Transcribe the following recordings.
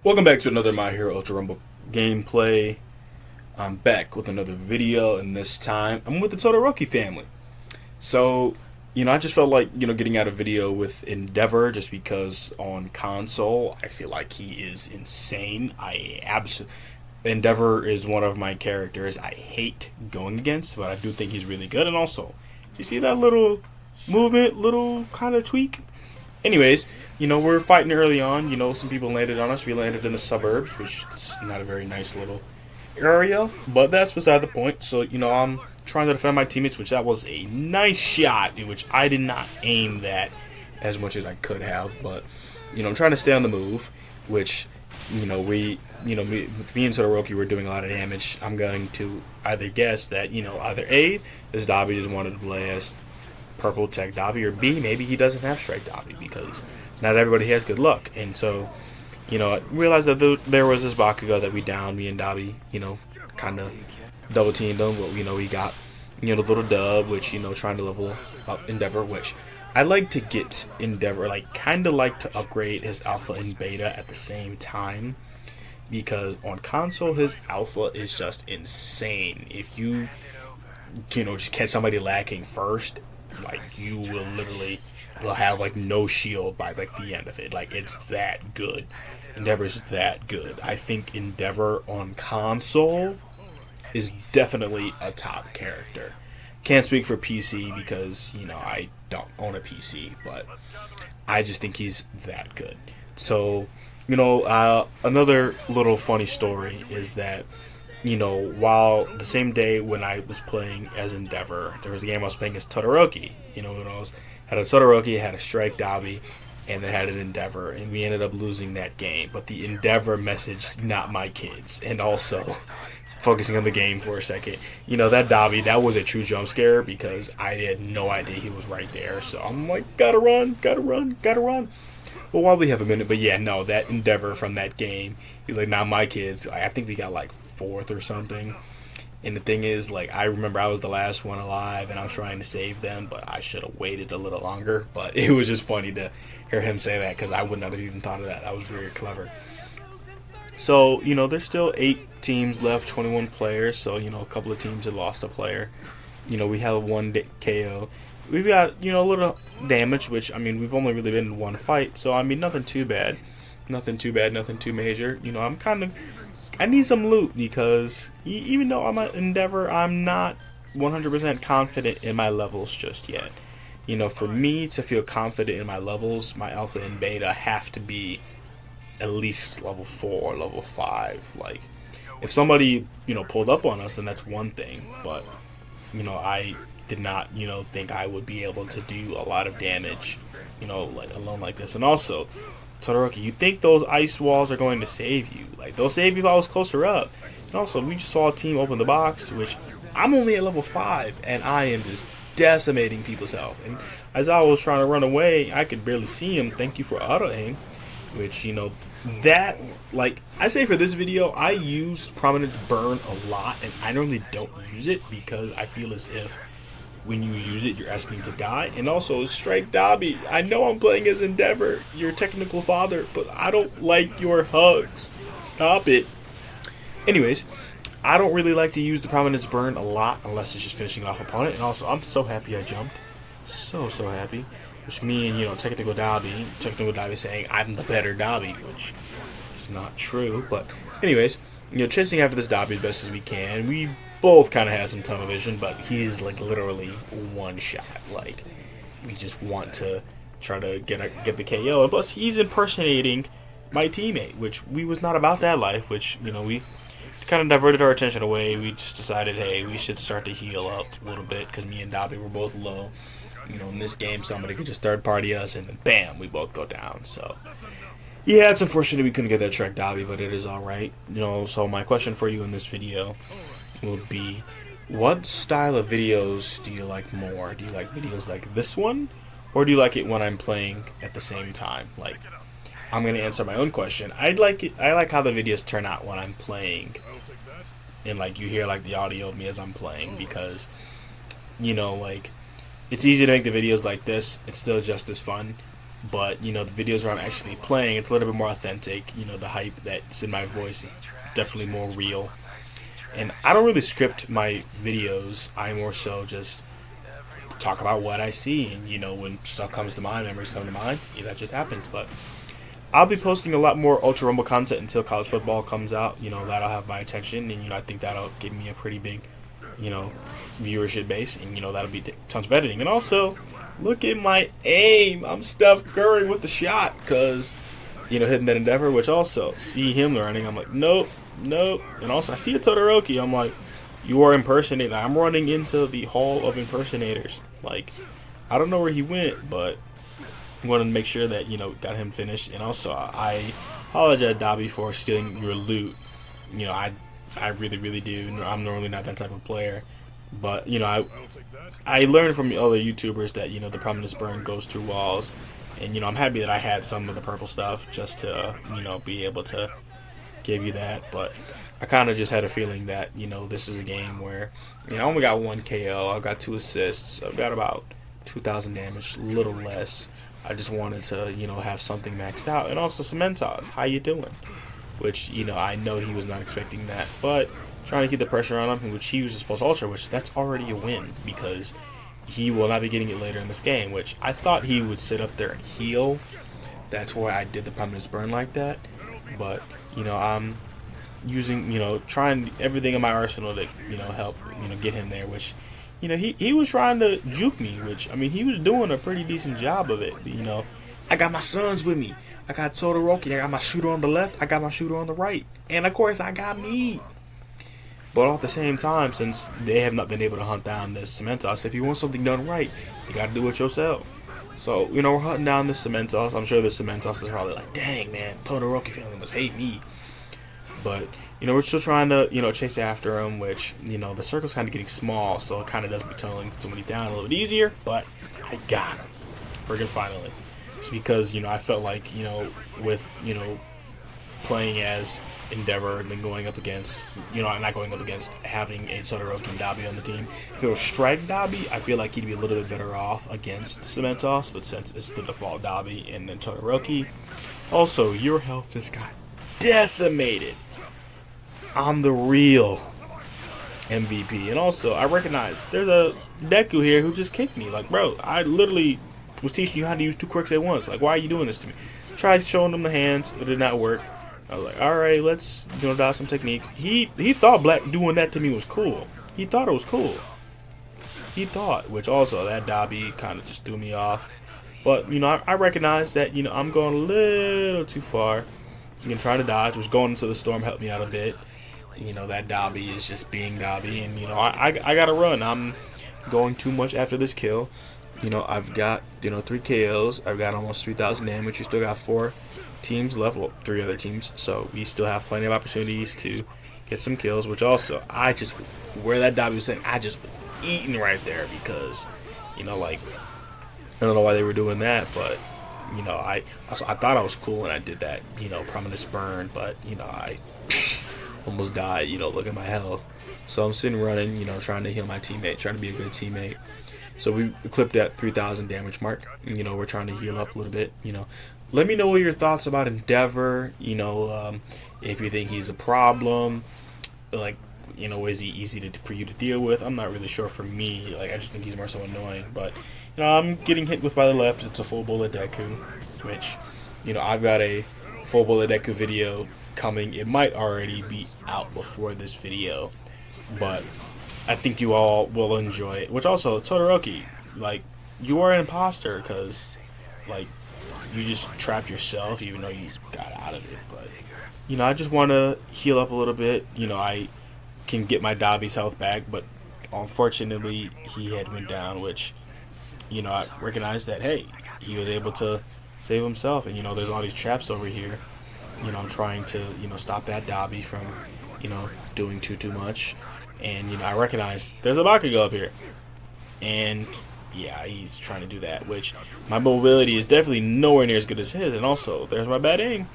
Welcome back to another My Hero Ultra Rumble gameplay. I'm back with another video, and this time I'm with the Todoroki family. So, I just felt like, getting out a video with Endeavor just because on console, I feel like he is insane. Endeavor is one of my characters I hate going against, but I do think he's really good. And also, you see that little movement, little kind of tweak? Anyways, we're fighting early on. Some people landed on us. We landed in the suburbs, which is not a very nice little area, but that's beside the point. So, I'm trying to defend my teammates, which that was a nice shot, in which I did not aim that as much as I could have. But, I'm trying to stay on the move, which, with me and Todoroki were doing a lot of damage. I'm going to either guess that, either A, this Dabi just wanted to play as purple tech Dabi, or B, maybe he doesn't have strike Dabi because not everybody has good luck. And so, I realized that there was this Bakugo that we downed, me and Dabi, kind of double teamed him, but we got the little dub, which trying to level up Endeavor, which I like to get Endeavor, kind of like to upgrade his alpha and beta at the same time, because on console his alpha is just insane. If you just catch somebody lacking first, you will literally have no shield by the end of it. It's that good. Endeavor's that good. I think Endeavor on console is definitely a top character. Can't speak for PC because I don't own a PC, but I just think he's that good. So another little funny story is that while the same day when I was playing as Endeavor, there was a game I was playing as Todoroki. When I had a Todoroki, had a strike Dabi, and then had an Endeavor, and we ended up losing that game. But the Endeavor messaged not my kids, and also focusing on the game for a second. That Dabi, that was a true jump scare because I had no idea he was right there. So I'm like, gotta run. Well, while we have a minute, but yeah, no, that Endeavor from that game, he's like, not my kids. I think we got fourth or something. And the thing is, I remember I was the last one alive and I was trying to save them, but I should have waited a little longer. But it was just funny to hear him say that because I would not have even thought of that. That was very clever. So, there's still 8 teams left, 21 players. So, a couple of teams have lost a player. We have one KO. We've got, a little damage, which, we've only really been in one fight. So, nothing too bad. Nothing too major. I need some loot because even though I'm an Endeavor, I'm not 100% confident in my levels just yet. For me to feel confident in my levels, my alpha and beta have to be at least level 4, level 5. If somebody, pulled up on us, then that's one thing. But, I did not, think I would be able to do a lot of damage, alone like this. And also, Todoroki, you think those ice walls are going to save you. They'll save you if I was closer up. And also, we just saw a team open the box, which I'm only at level 5, and I am just decimating people's health. And as I was trying to run away, I could barely see him. Thank you for auto-aim. Which, that, I say for this video, I use Prominent Burn a lot, and I normally don't use it because I feel as if when you use it, you're asking to die. And also, Strike Dabi. I know I'm playing as Endeavor, your technical father, but I don't like your hugs. Stop it. Anyways, I don't really like to use the Prominence Burn a lot unless it's just finishing off opponent. And also, I'm so happy I jumped. So happy. Which me and, Technical Dabi saying I'm the better Dabi, which is not true. But anyways, chasing after this Dabi as best as we can. We both kind of have some tunnel vision, but he's literally one shot. We just want to try to get the KO, and plus he's impersonating my teammate, which we was not about that life. Which we kind of diverted our attention away. We just decided, hey, we should start to heal up a little bit because me and Dabi were both low. In this game, somebody could just third party us, and then bam, we both go down. So yeah, it's unfortunate we couldn't get that track Dabi, but it is all right. So my question for you in this video would be, what style of videos do you like more? Do you like videos like this one, or do you like it when I'm playing at the same time? I'm gonna answer my own question. I like how the videos turn out when I'm playing, and you hear the audio of me as I'm playing, because it's easy to make the videos like this. It's still just as fun, But, you know, the videos where I'm actually playing, it's a little bit more authentic. You know, the hype that's in my voice is definitely more real. And I don't really script my videos. I more so just talk about what I see. And, you know, when stuff comes to mind, memories come to mind, yeah, that just happens. But I'll be posting a lot more Ultra Rumble content until college football comes out. You know, that'll have my attention. And, you know, I think that'll give me a pretty big, you know, viewership base. And, you know, that'll be tons of editing. And also, look at my aim. I'm Steph Curry with the shot. Because, you know, hitting that endeavor, which also, see him running. I'm like, nope. Nope. And also, I see a Todoroki. I'm like, you are impersonating. I'm running into the hall of impersonators. Like, I don't know where he went, but I wanted to make sure that, you know, got him finished. And also, I apologize, Dobby, for stealing your loot. You know, I really, really do. I'm normally not that type of player. But, you know, I learned from other YouTubers that, you know, the prominence burn goes through walls. And, you know, I'm happy that I had some of the purple stuff just to, you know, be able to give you that. But I kind of just had a feeling that, you know, this is a game where, you know, I only got 1 KO, I've got 2 assists, I've got about 2,000 damage, a little less. I just wanted to, you know, have something maxed out. And also Cementos, how you doing? Which, you know, I know he was not expecting that, but trying to keep the pressure on him, which he was supposed to ultra, which that's already a win because he will not be getting it later in this game, which I thought he would sit up there and heal. That's why I did the prominence burn like that. But, you know, I'm using, you know, trying everything in my arsenal to, you know, help, you know, get him there, which, you know, he was trying to juke me, which, I mean, he was doing a pretty decent job of it. You know, I got my sons with me. I got Todoroki. I got my shooter on the left. I got my shooter on the right. And, of course, I got me. But at the same time, since they have not been able to hunt down this Cementos, if you want something done right, you got to do it yourself. So, you know, we're hunting down this Cementos. I'm sure this Cementos is probably like, dang, man, Todoroki family must hate me. But, you know, we're still trying to, you know, chase after him, which, you know, the circle's kind of getting small, so it kind of does be tunneling somebody down a little bit easier. But I got him. Friggin' finally. It's because, you know, I felt like, you know, with, you know, playing as Endeavor and then going up against, you know, not going up against having a Todoroki and Dobby on the team. If it was Strike Dobby, I feel like he'd be a little bit better off against Cementos, but since it's the default Dobby and then Todoroki. Also, your health just got decimated. I'm the real MVP. And also, I recognize there's a Deku here who just kicked me. Like, bro, I literally was teaching you how to use 2 quirks at once. Like, why are you doing this to me? Tried showing them the hands. It did not work. I was like, alright, let's, you know, dodge some techniques. He thought Black doing that to me was cool. He thought it was cool. He thought, which also, that Dobby kind of just threw me off. But, you know, I recognize that, you know, I'm going a little too far. You can try to dodge, which going into the storm helped me out a bit. You know, that Dobby is just being Dobby, and, you know, I gotta run. I'm going too much after this kill. You know, I've got, you know, 3 KOs. I've got almost 3,000 damage. We still got 4 teams left, well, 3 other teams. So we still have plenty of opportunities to get some kills, which also, I just, where that Dobby was saying, I just was eating right there because, you know, like, I don't know why they were doing that, but, you know, I thought I was cool when I did that, you know, prominence burn, but, you know, I almost died, you know, look at my health. So I'm sitting running, you know, trying to heal my teammate, trying to be a good teammate. So we clipped that 3,000 damage mark. You know, we're trying to heal up a little bit, you know. Let me know what your thoughts about Endeavor, you know, if you think he's a problem, like, you know, is he easy for you to deal with? I'm not really sure for me, like, I just think he's more so annoying, but, you know, I'm getting hit with by the left. It's a full bullet Deku, which, you know, I've got a full bullet Deku video coming. It might already be out before this video, but I think you all will enjoy it. Which also, Todoroki, like, you are an imposter because, like, you just trapped yourself even though you got out of it. But, you know, I just want to heal up a little bit. You know, I can get my Dobby's health back, but unfortunately he had went down, which, you know, I recognize that, hey, he was able to save himself. And, you know, there's all these traps over here. You know, I'm trying to, you know, stop that Dobby from, you know, doing too much. And, you know, I recognize there's a Bakugo up here. And, yeah, he's trying to do that, which my mobility is definitely nowhere near as good as his. And also, there's my bad aim.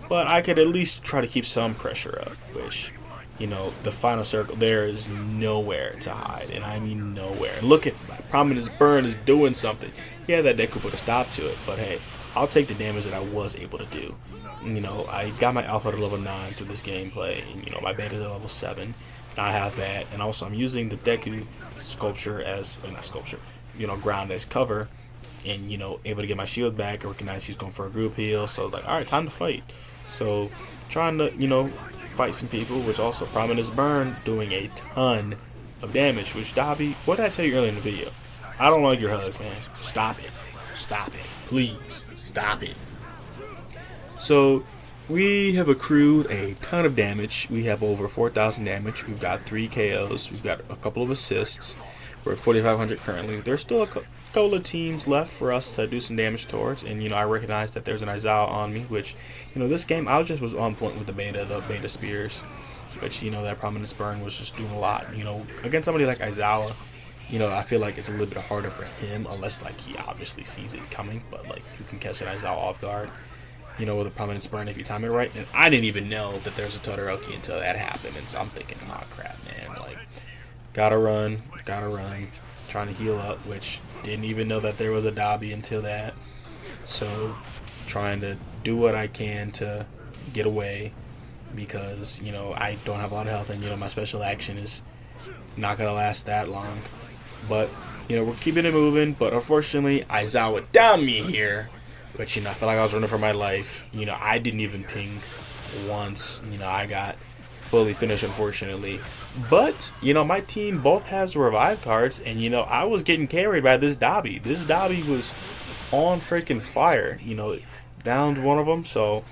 But I could at least try to keep some pressure up, which, you know, the final circle there is nowhere to hide. And I mean nowhere. Look at my Prominence Burn is doing something. Yeah, that deck could put a stop to it, but hey, I'll take the damage that I was able to do. You know, I got my alpha to level 9 through this gameplay, and you know, my beta to level 7. Not half bad, and also I'm using the Deku sculpture as, not sculpture, you know, ground as cover, and you know, able to get my shield back. I recognize he's going for a group heal, so I was like, alright, time to fight. So, trying to, you know, fight some people, which also Prominence Burn doing a ton of damage, which Dobby, what did I tell you earlier in the video? I don't like your hugs, man. Stop it. Stop it. Please. Stop it. So, we have accrued a ton of damage. We have over 4,000 damage. We've got 3 KOs. We've got a couple of assists. We're at 4,500 currently. There's still a couple of teams left for us to do some damage towards. And, you know, I recognize that there's an Aizawa on me, which, you know, this game, I just was on point with the beta spears. Which, you know, that Prominence Burn was just doing a lot. You know, against somebody like Aizawa, you know, I feel like it's a little bit harder for him, unless, like, he obviously sees it coming. But, like, you can catch an Aizawa off guard, you know, with a Prominence Burn if you time it right. And I didn't even know that there was a Todoroki until that happened. And so I'm thinking, oh, crap, man. Like, gotta run. Trying to heal up, which didn't even know that there was a Dobby until that. So, trying to do what I can to get away. Because, you know, I don't have a lot of health, and, you know, my special action is not going to last that long. But, you know, we're keeping it moving, but unfortunately, Aizawa downed me here. But, you know, I felt like I was running for my life. You know, I didn't even ping once. You know, I got fully finished, unfortunately. But, you know, my team both has revive cards, and, you know, I was getting carried by this Dobby. This Dobby was on freaking fire. You know, downed one of them, so,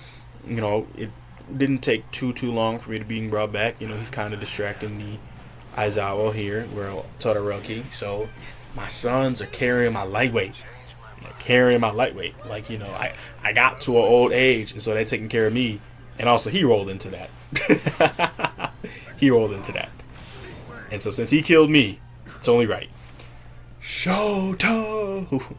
you know, it didn't take too long for me to being brought back. You know, he's kind of distracting the Aizawa here, where Todoroki. So my sons are carrying my lightweight. Like, you know, I got to an old age, and so they're taking care of me. And also, he rolled into that. And so since he killed me, it's only right. Shoto!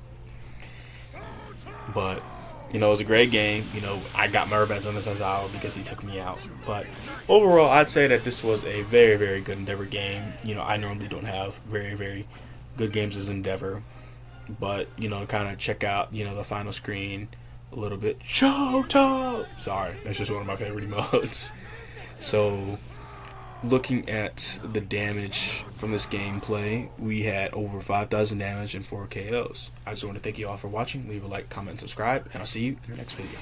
But, you know, it was a great game. You know, I got my revenge on this Aizawa because he took me out. But overall, I'd say that this was a very, very good Endeavor game. You know, I normally don't have very, very good games as Endeavor. But, you know, kind of check out, you know, the final screen a little bit. Shoto! Sorry, that's just one of my favorite emotes. So, looking at the damage from this gameplay, we had over 5,000 damage and 4 KOs. I just want to thank you all for watching. Leave a like, comment, and subscribe, and I'll see you in the next video.